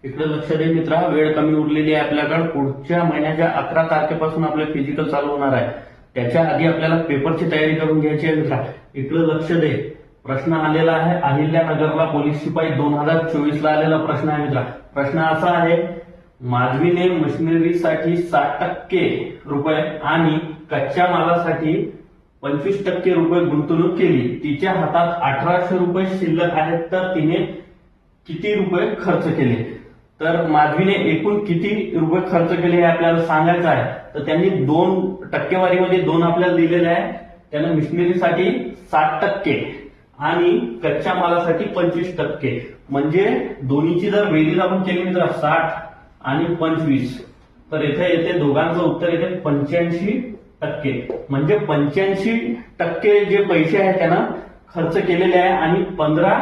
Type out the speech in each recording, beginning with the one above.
इकडे लक्ष दे मित्रा, वेळ कमी उरलेली आहे आपल्याकडे. पुढच्या महिन्याच्या 11 तारखेपासून आपले फिजिकल चालू होणार आहे. त्याच्या आधी आपल्याला पेपरची तयारी करून घ्यायची आहे मित्रा. इकडे लक्ष दे, प्रश्न आलेला आहे अहिल्यानगरला पोलीस शिपाई 2024 ला आलेला प्रश्न आहे मित्रा. प्रश्न असा आहे, माधवीने मशिनरीसाठी 60% रुपये आणि कच्च्या मालासाठी 25% रुपये गुंतवणूक केली. तिच्या हातात 1800 रुपये शिल्लक आहेत, तर तिने किती रुपये खर्च केले? तर माधवीने एकूण किती रुपये खर्च केले हे आपल्याला सांगायचं आहे. तर त्यांनी 2 टक्केवारीमध्ये 2 आपल्याला दिलेले आहे. त्यानं मिशनरीसाठी 60% आणि कच्च्या मालासाठी 25%, म्हणजे दोन्हीची जर बेरीज आपण केली मित्र 60 आणि 25, तर इथे येते दोघांचं उत्तर येते 85%. म्हणजे 85% जे पैसे आहेत त्यानं खर्च केलेले आहे आणि 15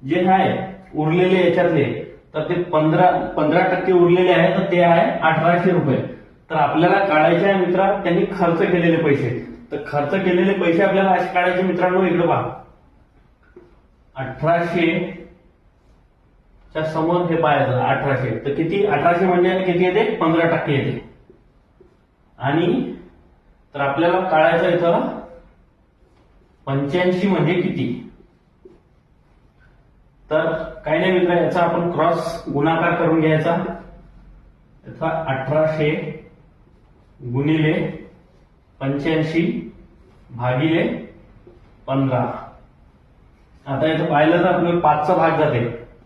जे आहे उरलेले याच्यातले, तर ते 15% उरलेले आहे, तर ते आहे 1800 रुपये. तर आपल्याला काढायचे आहे मित्रा त्यांनी खर्च केलेले पैसे. तर खर्च केलेले पैसे आपल्याला असे काढायचे मित्रांनो. इकडे पहा, 1800 च्या समोर हे पाहायचं 1800, तर किती 1800 म्हणजे किती येते? 15% येते. आणि तर आपल्याला काढायचं इथं 85 म्हणजे किती? तर काही नाही मित्र, याचा आपण क्रॉस गुणाकार करून घ्यायचा. याचा 1800 गुणिले 85 भागिले 15. आता इथं पाहिलं तर आपल्याला 5चा भाग जाते.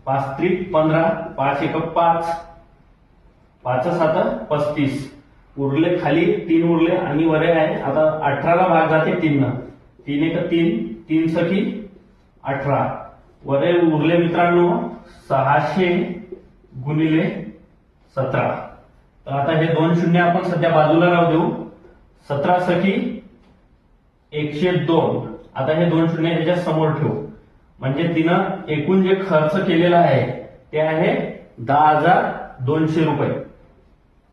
5 त्रिक 15, 5 एक 5, 5 7 35, उरले खाली 3 उरले आणि वरे आहे. आता 18ला भाग जाते 3 न, 3 एक 3, 3 सखी 18, वरे उरले मित्रांनो 600 गुणिले 17. तर आता हे 2 शून्य आपण सध्या बाजूला राहू देऊ. 17 सखी 102. आता हे 2 शून्य त्याच्या समोर ठेवू. म्हणजे तिनं एकूण जे खर्च केलेला आहे ते आहे 10,200 रुपये.